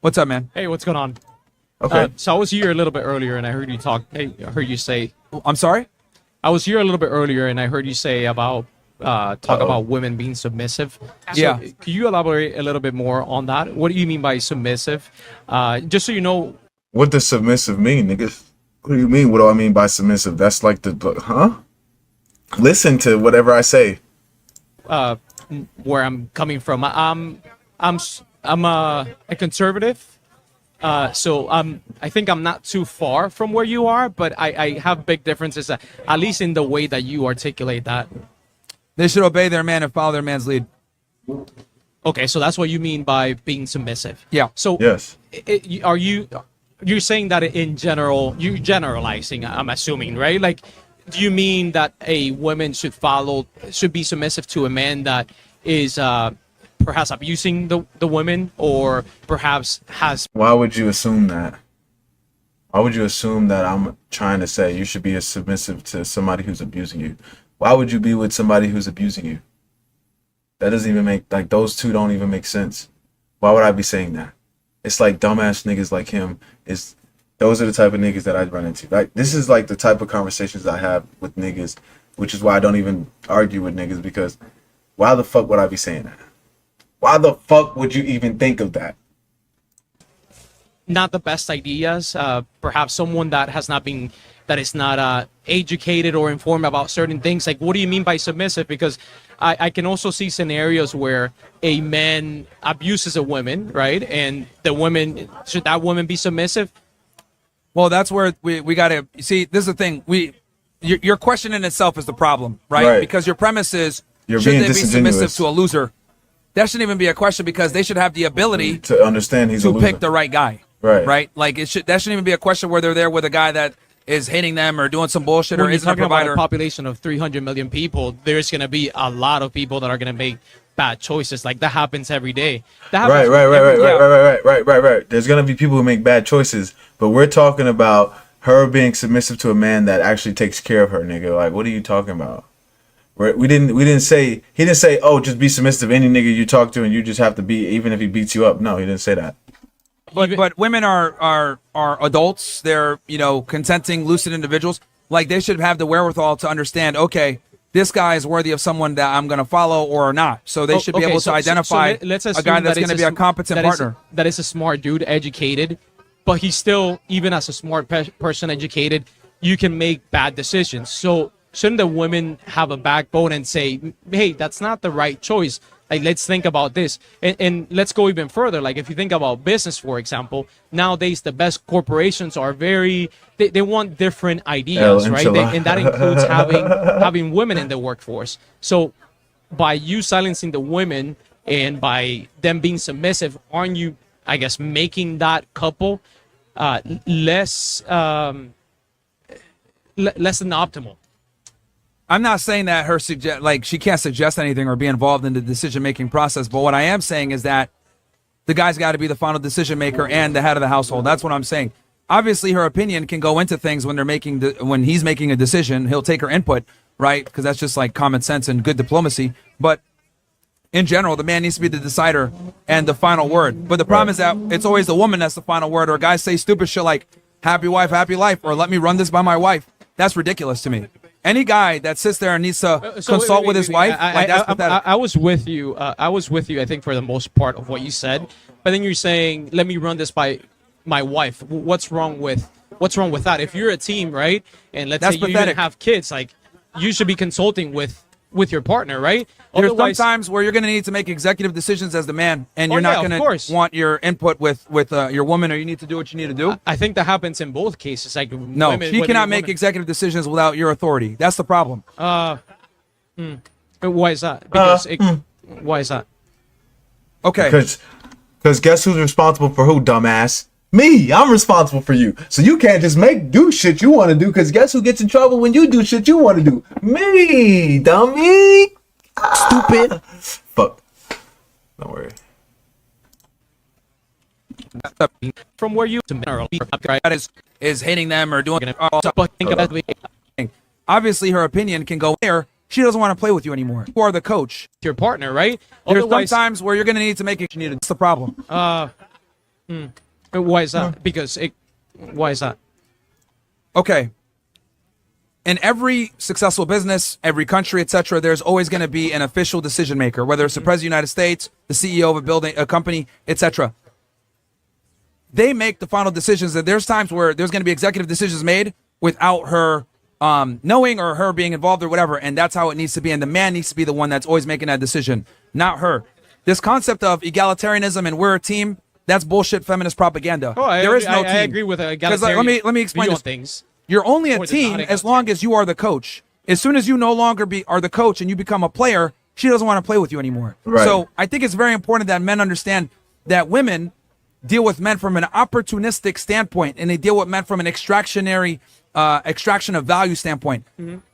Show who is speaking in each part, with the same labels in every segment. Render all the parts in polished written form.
Speaker 1: What's up, man?
Speaker 2: Hey, what's going on?
Speaker 3: Okay.
Speaker 2: So I was here a little bit earlier, and I heard you talk. Hey, I heard you say.
Speaker 1: I'm sorry?
Speaker 2: I was here a little bit earlier, and I heard you say about talk about women being submissive. So,
Speaker 1: Yeah.
Speaker 2: Could you elaborate a little bit more on that? What do you mean by submissive? Just so you know.
Speaker 3: What does submissive mean, niggas? What do you mean? What do I mean by submissive? That's like huh? Listen to whatever I say.
Speaker 2: Where I'm coming from. I'm a conservative. So I think I'm not too far from where you are, but I have big differences, at least in the way that you articulate that.
Speaker 1: They should obey their man and follow their man's lead.
Speaker 2: Okay, so that's what you mean by being submissive.
Speaker 1: Yeah.
Speaker 2: So
Speaker 3: Yes.
Speaker 2: You're saying that in general, you're generalizing, I'm assuming, right? Like, do you mean that a woman should be submissive to a man that is perhaps abusing the women, or perhaps has...
Speaker 3: Why would you assume that? Why would you assume that I'm trying to say you should be as submissive to somebody who's abusing you? Why would you be with somebody who's abusing you? That doesn't even make, like, those two don't even make sense. Why would I be saying that? It's like dumbass niggas like him. Those are the type of niggas that I run into. Like, this is like the type of conversations I have with niggas, which is why I don't even argue with niggas, because why the fuck would I be saying that? Why the fuck would you even think of that?
Speaker 2: Not the best ideas. Perhaps someone that is not educated or informed about certain things. Like, what do you mean by submissive? Because I can also see scenarios where a man abuses a woman, right? And should that woman be submissive?
Speaker 1: Well, that's where we got to see. This is the thing. Your question in itself is the problem, right? Because your premise is, should they be submissive to a loser? That shouldn't even be a question, because they should have the ability
Speaker 3: to understand he's a loser.
Speaker 1: Pick the right guy. Right. Like, that shouldn't even be a question where they're there with a guy that is hating them or doing some bullshit, or isn't a provider.
Speaker 2: About a population of 300 million people, there's going to be a lot of people that are going to make bad choices. Like, that happens every day. Right.
Speaker 3: There's going to be people who make bad choices, but we're talking about her being submissive to a man that actually takes care of her, nigga. Like, what are you talking about? He didn't say, oh, just be submissive to any nigga you talk to, and you just have to be, even if he beats you up. No, he didn't say that.
Speaker 1: But women are adults. They're, consenting, lucid individuals. Like, they should have the wherewithal to understand, okay, this guy is worthy of someone that I'm going to follow or not. So they should be able to identify
Speaker 2: let's
Speaker 1: a guy that's going to be a competent partner.
Speaker 2: That is a smart dude, educated, but he's still, even as a smart person, educated, you can make bad decisions. So shouldn't the women have a backbone and say, hey, that's not the right choice? Like, let's think about this. And let's go even further. Like, if you think about business, for example, nowadays the best corporations are they want different ideas, right? And that includes having women in the workforce. So by you silencing the women and by them being submissive, aren't you, I guess, making that couple less than optimal?
Speaker 1: I'm not saying that she can't suggest anything or be involved in the decision-making process, but what I am saying is that the guy's got to be the final decision maker and the head of the household. That's what I'm saying. Obviously, her opinion can go into things when when he's making a decision. He'll take her input, right? Because that's just like common sense and good diplomacy. But in general, the man needs to be the decider and the final word. But the problem is that it's always the woman that's the final word, or guys say stupid shit like, happy wife, happy life, or let me run this by my wife. That's ridiculous to me. Any guy that sits there and needs to consult with his wife, that's pathetic.
Speaker 2: I was with you. I think, for the most part of what you said. But then you're saying, let me run this by my wife. What's wrong with that? If you're a team, right? And let's say you even have kids, like, you should be consulting with your partner, right?
Speaker 1: There's some times where you're going to need to make executive decisions as the man, and you're not going to want your input with your woman, or you need to do what you need to do.
Speaker 2: I think that happens in both cases. Like,
Speaker 1: no, she cannot make executive decisions without your authority. That's the problem.
Speaker 2: Why is that? Why is that?
Speaker 1: Okay.
Speaker 3: Because guess who's responsible for who, dumbass? Me. I'm responsible for you. So you can't just do shit you want to do, because guess who gets in trouble when you do shit you want to do? Me, dummy. Stupid. Fuck. Don't worry.
Speaker 2: From where you
Speaker 1: is hating them or doing obviously her opinion can go there. She doesn't want to play with you anymore. You are the coach.
Speaker 2: Your partner, right?
Speaker 1: There's some times where you're going to need to make it. It's the problem.
Speaker 2: Why is that? Why is that?
Speaker 1: Okay. In every successful business, every country, etc., there's always going to be an official decision maker, whether it's the president of the United States, the CEO of a building, a company, etc. They make the final decisions. And there's times where there's going to be executive decisions made without her knowing or her being involved or whatever, and that's how it needs to be. And the man needs to be the one that's always making that decision, not her. This concept of egalitarianism and we're a team, that's bullshit feminist propaganda. There is no team.
Speaker 2: I agree with egalitarian.
Speaker 1: Let me explain
Speaker 2: view
Speaker 1: this.
Speaker 2: on things.
Speaker 1: You're only a
Speaker 2: Or the
Speaker 1: team
Speaker 2: non-egalitarian.
Speaker 1: as long as you are the coach. As soon as you no longer are the coach and you become a player, she doesn't want to play with you anymore.
Speaker 3: Right.
Speaker 1: So I think it's very important that men understand that women deal with men from an opportunistic standpoint, and they deal with men from an extraction of value standpoint.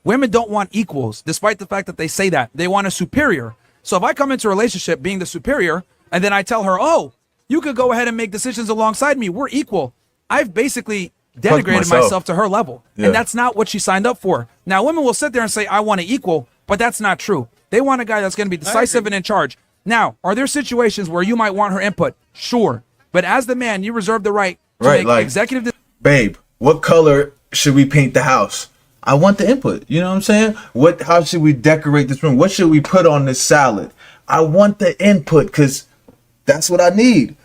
Speaker 1: Women don't want equals, despite the fact that they say that. They want a superior. So if I come into a relationship being the superior, and then I tell her, oh, you could go ahead and make decisions alongside me, we're equal, I've basically denigrated myself to her level.
Speaker 3: Yeah.
Speaker 1: And that's not what she signed up for. Now, women will sit there and say, I want to equal, but that's not true. They want a guy that's going to be decisive and in charge. Now, are there situations where you might want her input? Sure. But as the man, you reserve the right to make executive
Speaker 3: babe, what color should we paint the house? I want the input. You know what I'm saying? How should we decorate this room? What should we put on this salad? I want the input because that's what I need.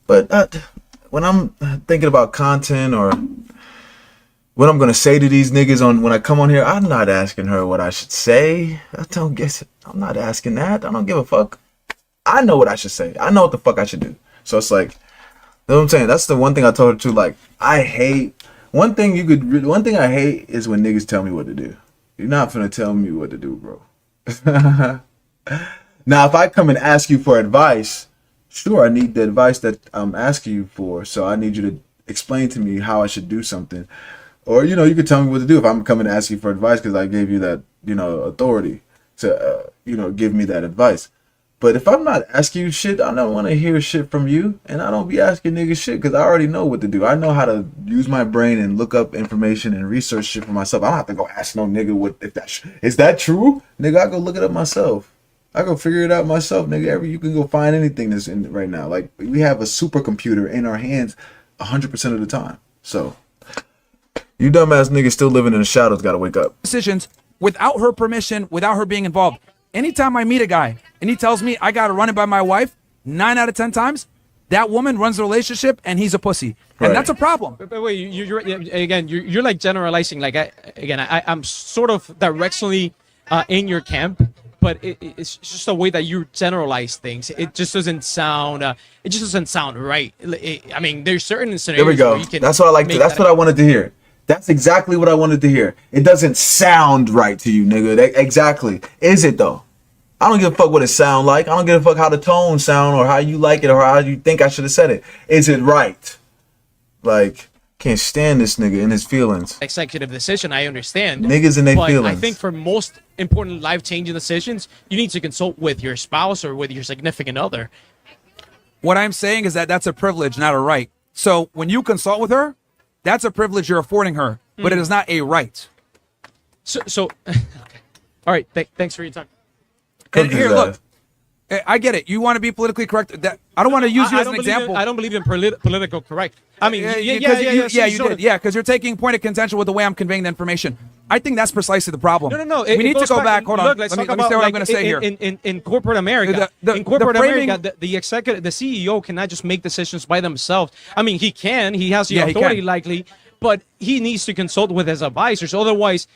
Speaker 3: But when I'm thinking about content or what I'm gonna say to these niggas when I come on here, I'm not asking her what I should say. I'm not asking that. I don't give a fuck. I know what I should say. I know what the fuck I should do. So it's like, you know what I'm saying? That's the one thing I told her too. Like, one thing I hate is when niggas tell me what to do. You're not finna tell me what to do, bro. Now, if I come and ask you for advice, sure, I need the advice that I'm asking you for. So I need you to explain to me how I should do something. Or, you could tell me what to do if I'm coming to ask you for advice because I gave you that, authority to, give me that advice. But if I'm not asking you shit, I don't want to hear shit from you. And I don't be asking niggas shit because I already know what to do. I know how to use my brain and look up information and research shit for myself. I don't have to go ask no nigga is that true? Nigga, I go look it up myself. I go figure it out myself, nigga. You can go find anything that's in right now. Like, we have a supercomputer in our hands 100% of the time. So, you dumbass niggas still living in the shadows gotta wake up.
Speaker 1: decisions without her permission, without her being involved. Anytime I meet a guy and he tells me I gotta run it by my wife, 9 out of 10 times, that woman runs the relationship and he's a pussy.
Speaker 3: Right.
Speaker 1: And that's a problem.
Speaker 2: But wait, you're like generalizing. Like I'm sort of directionally in your camp, but it's just the way that you generalize things. It just doesn't sound. It just doesn't sound right. I mean, there's certain scenarios.
Speaker 3: There we go.
Speaker 2: Where you can
Speaker 3: That's what I like. That's what I wanted to hear. That's exactly what I wanted to hear. It doesn't sound right to you, nigga. Exactly. Is it though? I don't give a fuck what it sound like. I don't give a fuck how the tone sound or how you like it or how you think I should have said it. Is it right? Like, can't stand this nigga in his feelings.
Speaker 2: Executive decision, I understand.
Speaker 3: Niggas in their
Speaker 2: but
Speaker 3: feelings.
Speaker 2: I think for most important life-changing decisions, you need to consult with your spouse or with your significant other.
Speaker 1: What I'm saying is that that's a privilege, not a right. So when you consult with her, that's a privilege you're affording her, but it is not a right.
Speaker 2: So okay. All right. Thanks for your time.
Speaker 1: And here, look, I get it. You want to be politically correct. I don't want to use you as an example.
Speaker 2: I don't believe in political correct. I mean,
Speaker 1: you did. Yeah, because you're taking point of contention with the way I'm conveying the information. I think that's precisely the problem.
Speaker 2: No.
Speaker 1: We need to go back. Hold on.
Speaker 2: Look,
Speaker 1: Let me say what I'm going to say here.
Speaker 2: In corporate America,
Speaker 1: the framing,
Speaker 2: America, the executive, the CEO cannot just make decisions by themselves. I mean, he can. He has the authority, likely, but he needs to consult with his advisors. Otherwise,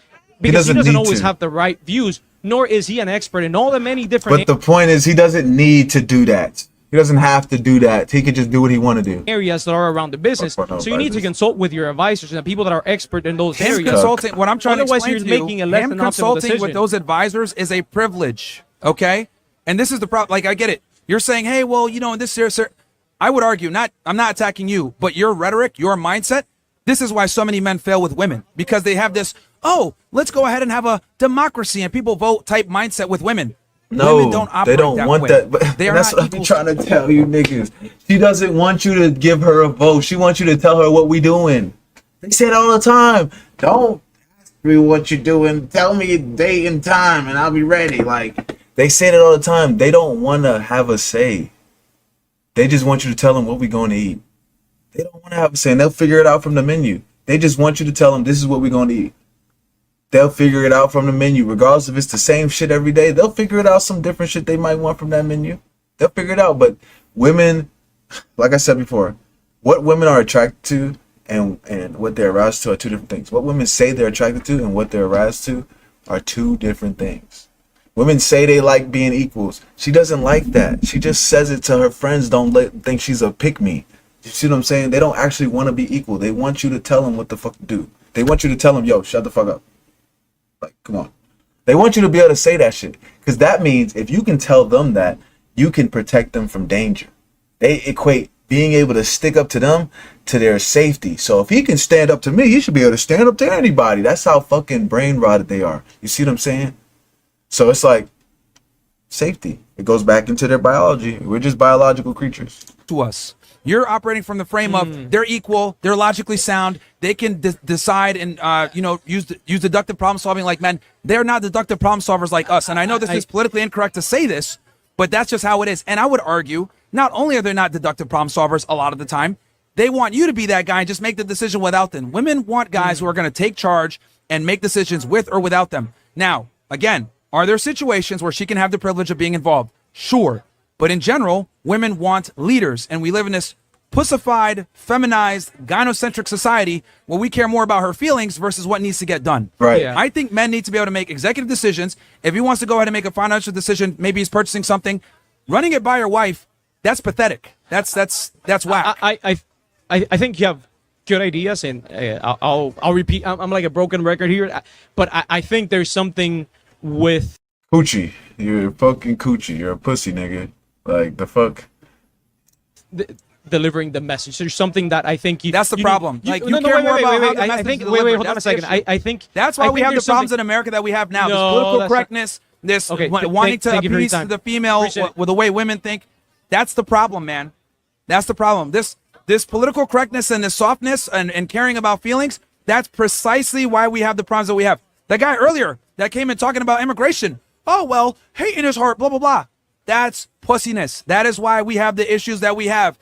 Speaker 2: because he doesn't always have the right views, nor is he an expert in all the many different.
Speaker 3: But the point is, he doesn't need to do that. He doesn't have to do that. He could just do what he want to do.
Speaker 2: Areas that are around the business, so you need to consult with your advisors and the people that are expert in those areas.
Speaker 1: Consulting, what I'm trying
Speaker 2: Otherwise,
Speaker 1: to explain
Speaker 2: you're
Speaker 1: to
Speaker 2: making
Speaker 1: you,
Speaker 2: a less
Speaker 1: him
Speaker 2: than optimal
Speaker 1: consulting
Speaker 2: decision.
Speaker 1: with those advisors is a privilege. Okay, and this is the problem. Like, I get it. You're saying, hey, well, in this here, sir, I would argue I'm not attacking you, but your rhetoric, your mindset. This is why so many men fail with women, because they have this, let's go ahead and have a democracy and people vote type mindset with women.
Speaker 3: No,
Speaker 1: women don't operate
Speaker 3: they don't
Speaker 1: that
Speaker 3: want
Speaker 1: way.
Speaker 3: that. But
Speaker 1: they are
Speaker 3: that's
Speaker 1: not
Speaker 3: what I'm
Speaker 1: equals.
Speaker 3: trying to tell you niggas. She doesn't want you to give her a vote. She wants you to tell her what we doing. They say it all the time. Don't ask me what you're doing. Tell me a date and time and I'll be ready. Like, they say it all the time. They don't want to have a say. They just want you to tell them what we going to eat. They don't want to have a say, and they'll figure it out from the menu. They just want you to tell them this is what we're going to eat. They'll figure it out from the menu, regardless if it's the same shit every day. They'll figure it out, some different shit they might want from that menu. They'll figure it out. But women, like I said before, what women are attracted to and what they're aroused to are two different things. What women say they're attracted to and what they're aroused to are two different things. Women say they like being equals. She doesn't like that. She just says it to her friends. Don't think she's a pick-me. You see what I'm saying? They don't actually want to be equal. They want you to tell them what the fuck to do. They want you to tell them, yo, shut the fuck up. Like, come on. They want you to be able to say that shit. Because that means if you can tell them that, you can protect them from danger. They equate being able to stick up to them to their safety. So if he can stand up to me, he should be able to stand up to anybody. That's how fucking brain rotted they are. You see what I'm saying? So it's like safety. It goes back into their biology. We're just biological creatures.
Speaker 1: To us. You're operating from the frame of they're equal, they're logically sound, they can decide and use deductive problem solving like men. They're not deductive problem solvers like us. And I know this is politically incorrect to say this, but that's just how it is. And I would argue, not only are they not deductive problem solvers a lot of the time, they want you to be that guy and just make the decision without them. Women want guys who are going to take charge and make decisions with or without them. Now, again, are there situations where she can have the privilege of being involved? Sure. But in general, women want leaders, and we live in this pussified, feminized, gynocentric society where we care more about her feelings versus what needs to get done.
Speaker 3: Right.
Speaker 2: Yeah.
Speaker 1: I think men need to be able to make executive decisions. If he wants to go ahead and make a financial decision, maybe he's purchasing something, running it by your wife, that's pathetic. That's whack.
Speaker 2: I think you have good ideas, and I'll repeat. I'm like a broken record here, but I think there's something with
Speaker 3: Coochie. You're fucking coochie. You're a pussy, nigga. Like, the fuck?
Speaker 2: delivering the message. There's something that I think you.
Speaker 1: That's the problem.
Speaker 2: You,
Speaker 1: like
Speaker 2: no,
Speaker 1: you
Speaker 2: no,
Speaker 1: care
Speaker 2: wait,
Speaker 1: more
Speaker 2: wait,
Speaker 1: about
Speaker 2: wait,
Speaker 1: how
Speaker 2: wait,
Speaker 1: the
Speaker 2: I
Speaker 1: message
Speaker 2: think.
Speaker 1: is
Speaker 2: Wait,
Speaker 1: delivered.
Speaker 2: hold on a
Speaker 1: That's the
Speaker 2: second.
Speaker 1: issue.
Speaker 2: I think
Speaker 1: That's why we have the
Speaker 2: there's
Speaker 1: problems
Speaker 2: something-
Speaker 1: in America that we have now. This
Speaker 2: No,
Speaker 1: political
Speaker 2: that's not-
Speaker 1: correctness, this
Speaker 2: Okay,
Speaker 1: wanting to
Speaker 2: thank you for your
Speaker 1: appease
Speaker 2: time.
Speaker 1: the female
Speaker 2: Appreciate it.
Speaker 1: with the way women think. That's the problem, man. That's the problem. This political correctness and this softness and caring about feelings, that's precisely why we have the problems that we have. That guy earlier that came in talking about immigration. Oh, well, hate in his heart, blah, blah, blah. That's pussiness. That is why we have the issues that we have.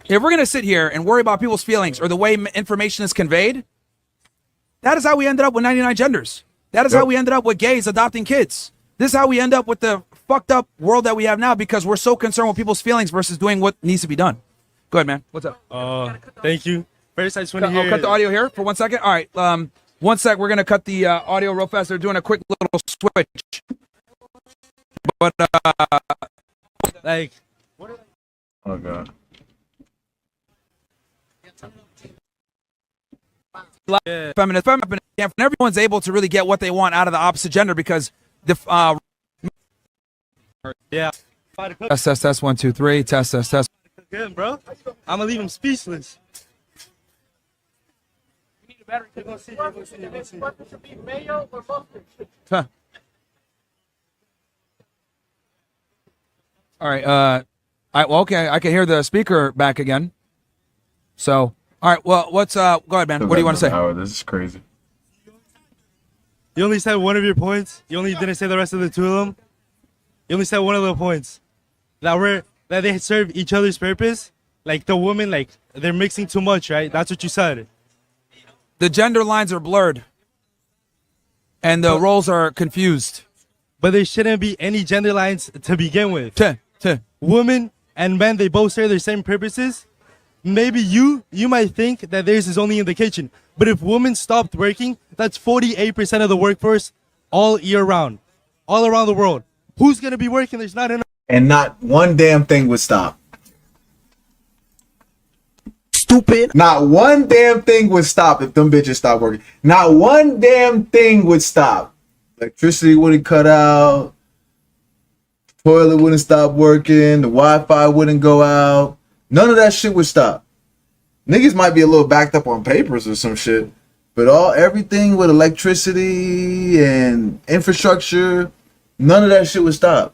Speaker 1: If we're going to sit here and worry about people's feelings or the way information is conveyed, that is how we ended up with 99 genders. That is how we ended up with gays adopting kids. This is how we end up with the fucked up world that we have now because we're so concerned with people's feelings versus doing what needs to be done. Go ahead, man. What's up?
Speaker 4: Thank you. First, I just want to hear.
Speaker 1: I'll cut the audio here for 1 second. All right. 1 sec. We're going to cut the audio real fast. They're doing a quick little switch. But,
Speaker 4: Like,
Speaker 3: Oh god.
Speaker 1: feminist, and everyone's able to really get what they want out of the opposite gender because the
Speaker 4: yeah.
Speaker 1: test 1 2 3 test.
Speaker 4: Good, bro. I'm gonna leave him speechless.
Speaker 1: Huh. All right. Okay. I can hear the speaker back again. So, all right. Well, what's go ahead, man. What do you want to say?
Speaker 3: Hour. This is crazy.
Speaker 4: You only said one of your points. You only didn't say the rest of the two of them. You only said one of the points that they serve each other's purpose. Like the woman, like they're mixing too much, right? That's what you said.
Speaker 1: The gender lines are blurred, and the roles are confused.
Speaker 4: But there shouldn't be any gender lines to begin with.
Speaker 1: Tuh.
Speaker 4: Women and men, they both serve their same purposes. Maybe you might think that theirs is only in the kitchen, but if women stopped working, that's 48% of the workforce all year round, all around the world. Who's gonna be working? There's not enough.
Speaker 3: And not one damn thing would stop.
Speaker 5: Stupid.
Speaker 3: Not one damn thing would stop if them bitches stopped working. Not one damn thing would stop. Electricity wouldn't cut out. Toilet wouldn't stop working. The Wi-Fi wouldn't go out. None of that shit would stop. Niggas might be a little backed up on papers or some shit, but everything with electricity and infrastructure, none of that shit would stop.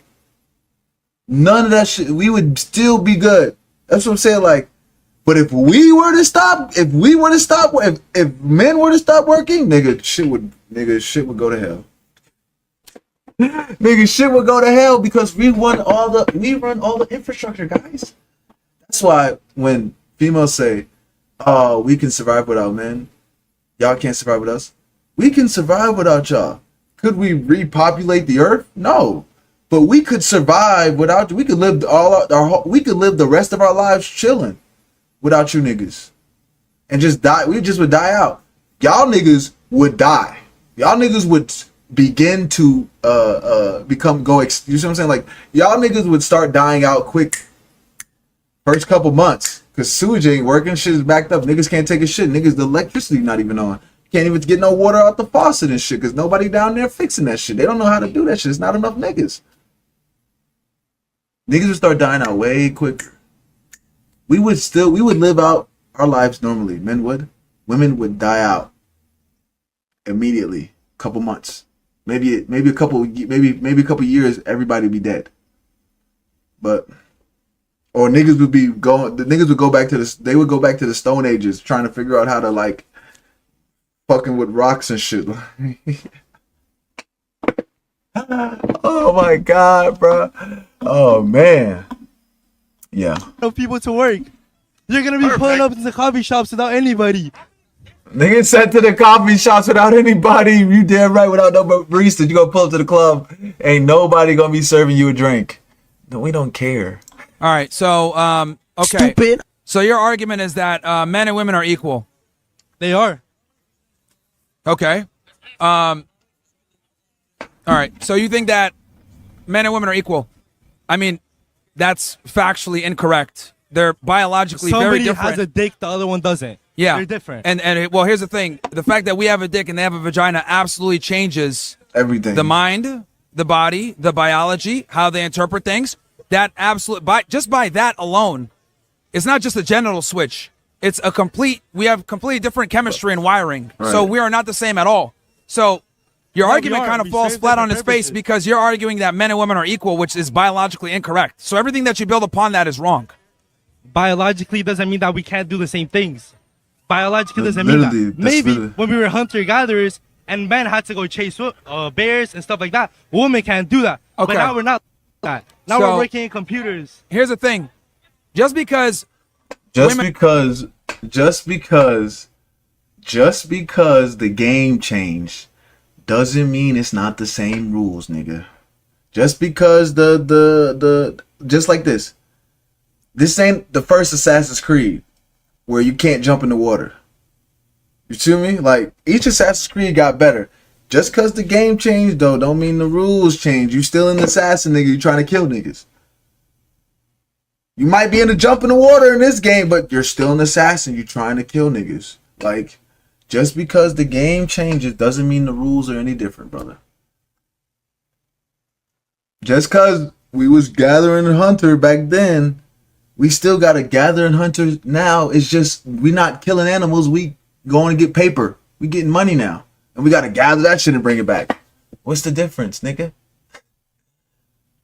Speaker 3: None of that shit. We would still be good. That's what I'm saying. Like, but if we were to stop, if men were to stop working, shit would go to hell. Nigga, shit would go to hell because we run all the infrastructure, guys. That's why when females say, "Oh, we can survive without men," y'all can't survive with us. We can survive without y'all. Could we repopulate the earth? No, but we could survive without you. We could live we could live the rest of our lives chilling without you niggas, and just die. We just would die out. Y'all niggas would die. Y'all niggas would begin to you see what I'm saying? Like y'all niggas would start dying out quick. First couple months, cause sewage ain't working. Shit is backed up. Niggas can't take a shit. Niggas, the electricity not even on. Can't even get no water out the faucet and shit, cause nobody down there fixing that shit. They don't know how to do that shit. It's not enough niggas. Niggas would start dying out way quicker. We would live out our lives normally. Men would. Women would die out immediately. Couple months, maybe a couple years. Everybody would be dead. But or niggas would be going. The niggas would go back to the. They would go back to the Stone Ages, trying to figure out how to like fucking with rocks and shit. Oh my god, bro. Oh man. Yeah.
Speaker 4: No people to work. You're gonna be pulling up to the coffee shops without anybody.
Speaker 3: Niggas sent to the coffee shops without anybody. You damn right, without no barista. You gonna pull up to the club, ain't nobody gonna be serving you a drink. No, we don't care.
Speaker 1: All right, so okay.
Speaker 4: Stupid.
Speaker 1: So your argument is that men and women are equal.
Speaker 4: They are.
Speaker 1: Okay. All right. So you think that men and women are equal? I mean, that's factually incorrect. They're biologically very different.
Speaker 4: Somebody has a dick, the other one doesn't.
Speaker 1: Yeah.
Speaker 4: They're different.
Speaker 1: And well, here's the thing. The fact that we have a dick and they have a vagina absolutely changes
Speaker 3: Everything.
Speaker 1: the mind, the body, the biology, how they interpret things. That just by that alone, it's not just a genital switch. It's we have completely different chemistry and wiring.
Speaker 3: Right.
Speaker 1: So we are not the same at all. So your argument kind of falls flat on its face because you're arguing that men and women are equal, which is biologically incorrect. So everything that you build upon that is wrong.
Speaker 4: Biologically doesn't mean that we can't do the same things. Biologically doesn't mean that. Maybe when we were hunter-gatherers and men had to go chase bears and stuff like that, women can't do that.
Speaker 1: Okay.
Speaker 4: But now we're not that. Now
Speaker 1: So-
Speaker 4: we're working in computers.
Speaker 1: Here's the thing. Just because
Speaker 3: Just because the game changed doesn't mean it's not the same rules, nigga. Just because just like this ain't the first Assassin's Creed where you can't jump in the water. You see me? Like each Assassin's Creed got better. Just cause the game changed though, don't mean the rules change. You still an assassin, nigga. You trying to kill niggas. You might be in the jump in the water in this game, but you're still an assassin. You trying to kill niggas. Like, just because the game changes doesn't mean the rules are any different, brother. Just cause we was gathering hunter back then, we still gotta gather and hunter now. It's just we not killing animals. We going to get paper. We getting money now, and we gotta gather that shit and bring it back. What's the difference, nigga?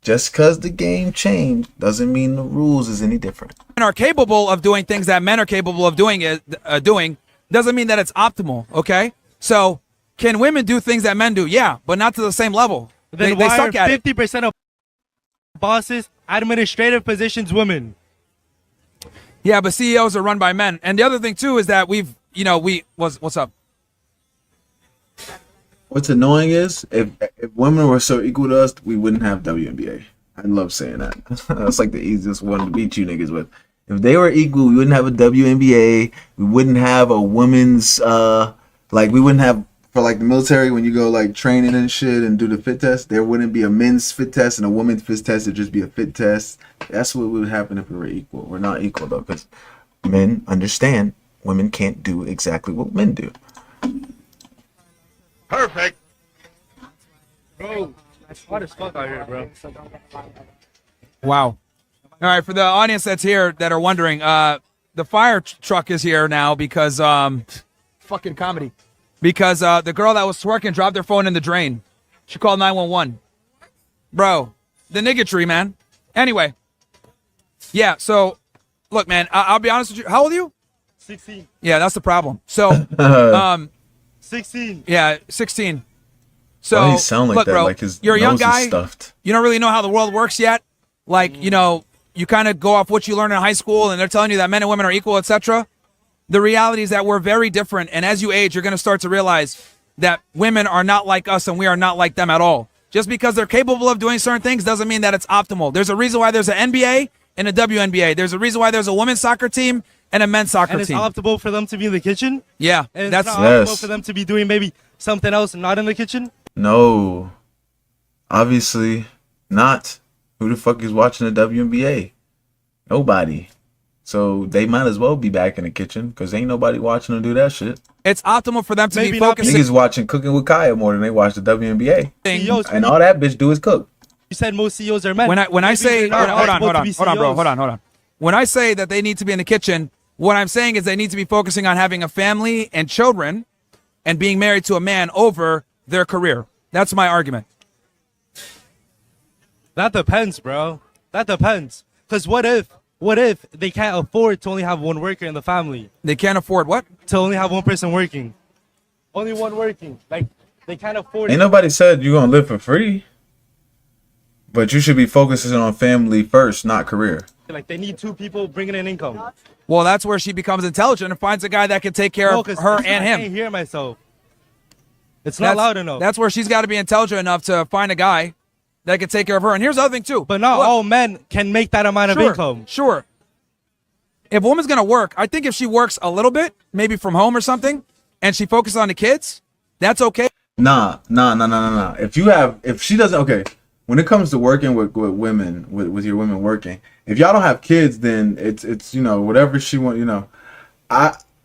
Speaker 3: Just because the game changed doesn't mean the rules is any different.
Speaker 1: men are capable of doing things that men are capable of doing doesn't mean that it's optimal. Okay, so can women do things that men do? Yeah, but not to the same level.
Speaker 4: Then
Speaker 1: They
Speaker 4: why
Speaker 1: suck
Speaker 4: are
Speaker 1: at it.
Speaker 4: 50% of bosses, administrative positions, women?
Speaker 1: Yeah, but CEOs are run by men. And the other thing too is that what's up?
Speaker 3: What's annoying is if women were so equal to us, we wouldn't have WNBA. I love saying that. That's like the easiest one to beat you niggas with. If they were equal, we wouldn't have a WNBA. We wouldn't have a women's we wouldn't have for like the military when you go like training and shit and do the fit test. There wouldn't be a men's fit test and a women's fit test. It'd just be a fit test. That's what would happen if we were equal. We're not equal though, because men understand women can't do exactly what men do.
Speaker 5: Perfect.
Speaker 4: Bro, it's hot as fuck out here, bro.
Speaker 1: Wow. All right, for the audience that's here that are wondering, the fire truck is here now because fucking comedy. Because the girl that was twerking dropped her phone in the drain. She called 911. Bro, the niggatry, man. Anyway. Yeah, so look, man, I'll be honest with you. How old are you?
Speaker 4: 16.
Speaker 1: Yeah, that's the problem. So
Speaker 4: 16.
Speaker 1: yeah, 16. So
Speaker 3: Why he sound like
Speaker 1: look,
Speaker 3: that?
Speaker 1: Bro,
Speaker 3: Like his
Speaker 1: you're a young
Speaker 3: nose is
Speaker 1: guy.
Speaker 3: stuffed.
Speaker 1: You don't really know how the world works yet. Like, you kind of go off what you learn in high school, and they're telling you that men and women are equal, etc. The reality is that we're very different, and as you age, you're going to start to realize that women are not like us and we are not like them at all. Just because they're capable of doing certain things doesn't mean that it's optimal. There's a reason why there's an NBA and a WNBA. There's a reason why there's a women's soccer team and a men's soccer
Speaker 4: And it's
Speaker 1: team.
Speaker 4: optimal for them to be in the kitchen.
Speaker 1: Yeah,
Speaker 4: And
Speaker 1: that's
Speaker 4: it's not optimal
Speaker 3: Yes.
Speaker 4: for them to be doing maybe something else not in the kitchen.
Speaker 3: No, obviously not. Who the fuck is watching the WNBA? Nobody. So they might as well be back in the kitchen because ain't nobody watching them do that shit.
Speaker 1: it's optimal for them to
Speaker 4: Maybe
Speaker 1: be
Speaker 4: not
Speaker 1: focusing.
Speaker 3: Niggas watching Cooking with Kaya more than they watch the WNBA.
Speaker 4: CEOs,
Speaker 3: And all that bitch do is cook.
Speaker 4: you said most CEOs are men.
Speaker 1: When I
Speaker 4: Maybe
Speaker 1: say
Speaker 4: they're not
Speaker 1: hold on,
Speaker 4: supposed to be CEOs.
Speaker 1: hold on. When I say that they need to be in the kitchen, what I'm saying is they need to be focusing on having a family and children and being married to a man over their career. That's my argument.
Speaker 4: That depends, bro. That depends. Because what if they can't afford to only have one worker in the family?
Speaker 1: They can't afford what?
Speaker 4: To only have one person working. Only one working. Like, they can't afford
Speaker 3: Ain't
Speaker 4: it.
Speaker 3: nobody said you're gonna live for free. But you should be focusing on family first, not career.
Speaker 4: Like, they need two people bringing in income.
Speaker 1: Well, that's where she becomes intelligent and finds a guy that can take care
Speaker 4: No,
Speaker 1: of
Speaker 4: 'cause
Speaker 1: her
Speaker 4: I
Speaker 1: and
Speaker 4: can't
Speaker 1: him.
Speaker 4: hear myself. It's not loud enough.
Speaker 1: That's where she's got to be intelligent enough to find a guy that can take care of her. And here's the other thing too.
Speaker 4: But not
Speaker 1: Look,
Speaker 4: all men can make that amount of income.
Speaker 1: Sure. If a woman's gonna work, I think if she works a little bit, maybe from home or something, and she focuses on the kids, that's okay.
Speaker 3: Nah. If she doesn't, okay. When it comes to working with women, with your women working, if y'all don't have kids, then it's whatever she want.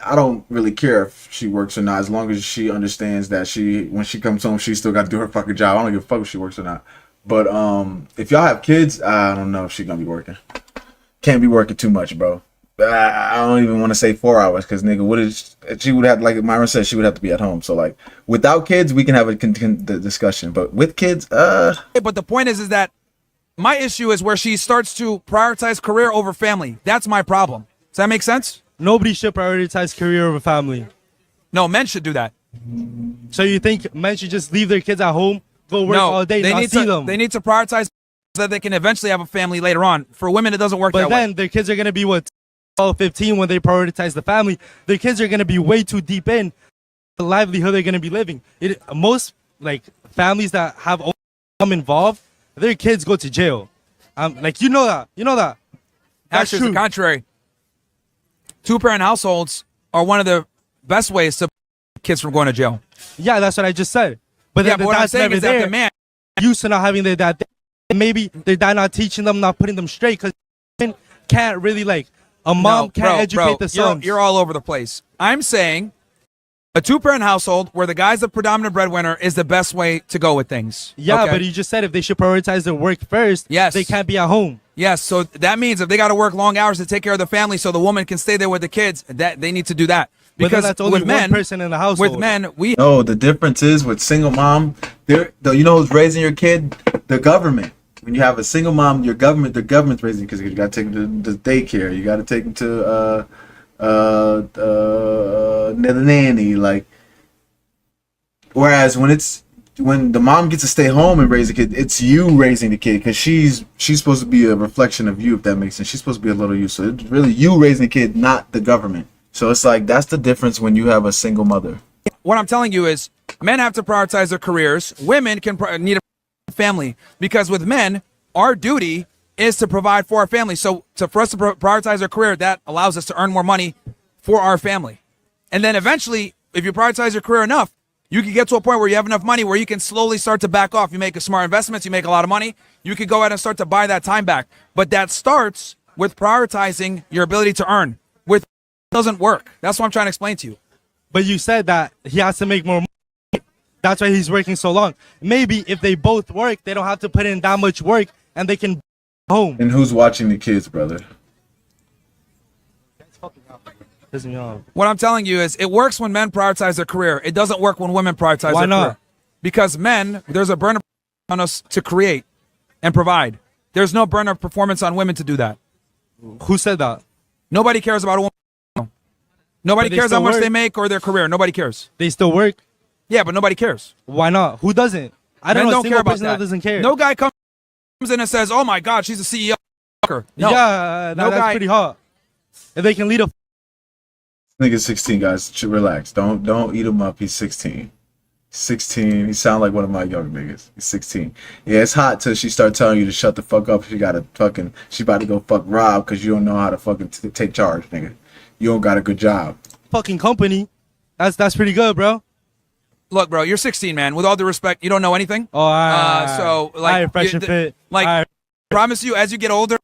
Speaker 3: I don't really care if she works or not, as long as she understands that when she comes home, she still got to do her fucking job. I don't give a fuck if she works or not. But if y'all have kids, I don't know if she's gonna be working. Can't be working too much, bro. I don't even want to say 4 hours because nigga, she would have, like Myron said, she would have to be at home. So like, without kids, we can have the discussion. But with kids,
Speaker 1: But the point is that my issue is where she starts to prioritize career over family. That's my problem. Does that make sense?
Speaker 4: Nobody should prioritize career over family.
Speaker 1: No, men should do that.
Speaker 4: So you think men should just leave their kids at home, go work
Speaker 1: No,
Speaker 4: all day,
Speaker 1: they
Speaker 4: not
Speaker 1: need
Speaker 4: see
Speaker 1: to.
Speaker 4: them?
Speaker 1: They need to prioritize so that they can eventually have a family later on. For women, it doesn't work
Speaker 4: But
Speaker 1: that
Speaker 4: then
Speaker 1: way.
Speaker 4: their kids are going to be, 12, 15 when they prioritize the family. Their kids are going to be way too deep in the livelihood they're going to be living. Most like families that have income involved, their kids go to jail. Like, you know that. That's
Speaker 1: Actually, it's
Speaker 4: true.
Speaker 1: the contrary. Two-parent households are one of the best ways to kids from going to jail.
Speaker 4: Yeah, that's what I just said. But
Speaker 1: Yeah,
Speaker 4: then
Speaker 1: but
Speaker 4: the
Speaker 1: what I'm
Speaker 4: dad's
Speaker 1: saying
Speaker 4: never
Speaker 1: is that
Speaker 4: there.
Speaker 1: the man.
Speaker 4: Used to not having their dad there. Maybe their dad not teaching them, not putting them straight, because can't really, like, a mom
Speaker 1: No,
Speaker 4: can't
Speaker 1: bro,
Speaker 4: educate the sons.
Speaker 1: You're all over the place. I'm saying a two-parent household where the guy's the predominant breadwinner is the best way to go with things.
Speaker 4: Yeah,
Speaker 1: Okay?
Speaker 4: but you just said if they should prioritize their work first,
Speaker 1: Yes.
Speaker 4: they can't be at home.
Speaker 1: Yes, so that means if they got to work long hours to take care of the family so the woman can stay there with the kids, that they need to do that.
Speaker 4: But then
Speaker 1: Because
Speaker 4: that's only
Speaker 1: with
Speaker 4: one
Speaker 1: men,
Speaker 4: person in the household.
Speaker 1: with men, we
Speaker 3: no. The difference is with single mom. You know who's raising your kid? The government. When you have a single mom, the government's raising because you got to take them to daycare. You got to take them to the nanny. Like, whereas when the mom gets to stay home and raise the kid, it's you raising the kid because she's supposed to be a reflection of you, if that makes sense. She's supposed to be a little you, so it's really you raising the kid, not the government. So it's like that's the difference when you have a single mother.
Speaker 1: what I'm telling you is men have to prioritize their careers. Women need a family because with men, our duty is to provide for our family. So for us to prioritize our career, that allows us to earn more money for our family. And then eventually, if you prioritize your career enough, you can get to a point where you have enough money where you can slowly start to back off. You make a smart investments, you make a lot of money. You could go ahead and start to buy that time back. But that starts with prioritizing your ability to earn. With it doesn't work. That's what I'm trying to explain to you.
Speaker 4: But you said that he has to make more money. That's why he's working so long. Maybe if they both work, they don't have to put in that much work and they can be home.
Speaker 3: And who's watching the kids, brother?
Speaker 4: Piss me off.
Speaker 1: What I'm telling you is it works when men prioritize their career. It doesn't work when women prioritize
Speaker 4: Why
Speaker 1: their
Speaker 4: not?
Speaker 1: career. Because men, there's a burden on us to create and provide. There's no burden of performance on women to do that.
Speaker 4: Who said that?
Speaker 1: Nobody cares about a woman. Nobody
Speaker 4: But they
Speaker 1: cares how
Speaker 4: still
Speaker 1: much
Speaker 4: work.
Speaker 1: they make or their career. Nobody cares.
Speaker 4: They still work?
Speaker 1: Yeah, but nobody cares.
Speaker 4: Why not? Who doesn't? I don't
Speaker 1: Men
Speaker 4: know a
Speaker 1: don't
Speaker 4: single
Speaker 1: care about
Speaker 4: person that doesn't care.
Speaker 1: No guy comes in and says, "Oh my God, she's a CEO. her. No.
Speaker 4: Yeah,
Speaker 1: No
Speaker 4: that's
Speaker 1: guy-
Speaker 4: pretty hot. If they can lead a
Speaker 3: Nigga's 16, guys. Relax. Don't eat him up. He's 16. 16. He sound like one of my young niggas. He's 16. Yeah, it's hot till she start telling you to shut the fuck up. She about to go fuck Rob because you don't know how to fucking take charge, nigga. You don't got a good job.
Speaker 4: fucking company, that's pretty good, bro.
Speaker 1: Look, bro, you're 16, man. With all due respect, you don't know anything.
Speaker 4: Oh,
Speaker 1: So, like,
Speaker 4: fresh
Speaker 1: you-
Speaker 4: and fit.
Speaker 1: like,
Speaker 4: Alright.
Speaker 1: promise you, as you get older, you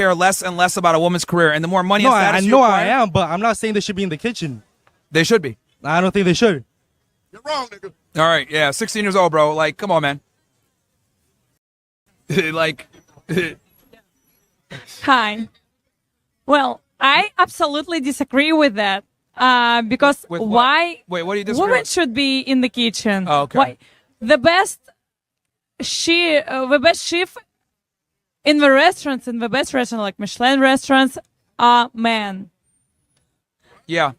Speaker 1: care less and less about a woman's career, and the more money
Speaker 4: No,
Speaker 1: and
Speaker 4: I
Speaker 1: status you
Speaker 4: know I
Speaker 1: acquire,
Speaker 4: am, but I'm not saying they should be in the kitchen.
Speaker 1: they should be.
Speaker 4: I don't think they should.
Speaker 5: You're wrong, nigga.
Speaker 1: All right, yeah, 16 years old, bro. Like, come on, man. Like,
Speaker 6: Hi. Well, I absolutely disagree with that. Because
Speaker 1: With what?
Speaker 6: why
Speaker 1: wait, what do you disagree
Speaker 6: women
Speaker 1: with?
Speaker 6: should be in the kitchen?
Speaker 1: Oh, okay.
Speaker 6: Why the best chef in the restaurants, in the best restaurants like Michelin restaurants, are men.
Speaker 1: Yeah.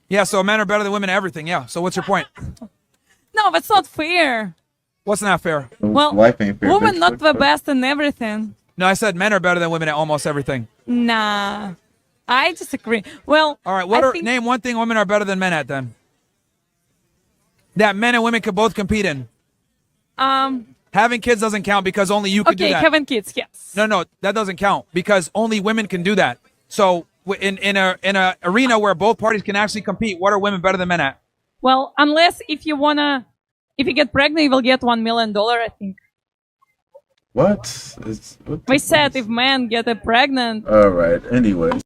Speaker 1: Yeah, so men are better than women at everything, yeah. So what's your point?
Speaker 6: No, that's not fair.
Speaker 1: What's not fair?
Speaker 6: Well,
Speaker 3: Wife ain't fair.
Speaker 6: women
Speaker 3: bitch.
Speaker 6: not the best in everything.
Speaker 1: No, I said men are better than women at almost everything.
Speaker 6: Nah, I disagree. Well,
Speaker 1: All right, name one thing women are better than men at then. That men and women could both compete in. Having kids doesn't count because only you can do
Speaker 6: okay,
Speaker 1: that.
Speaker 6: having kids, yes.
Speaker 1: No, that doesn't count because only women can do that. So in a arena where both parties can actually compete, what are women better than men at?
Speaker 6: Well, unless if you get pregnant, you will get $1 million, I think.
Speaker 3: What?
Speaker 6: We said if men get pregnant,
Speaker 3: All right. Anyways.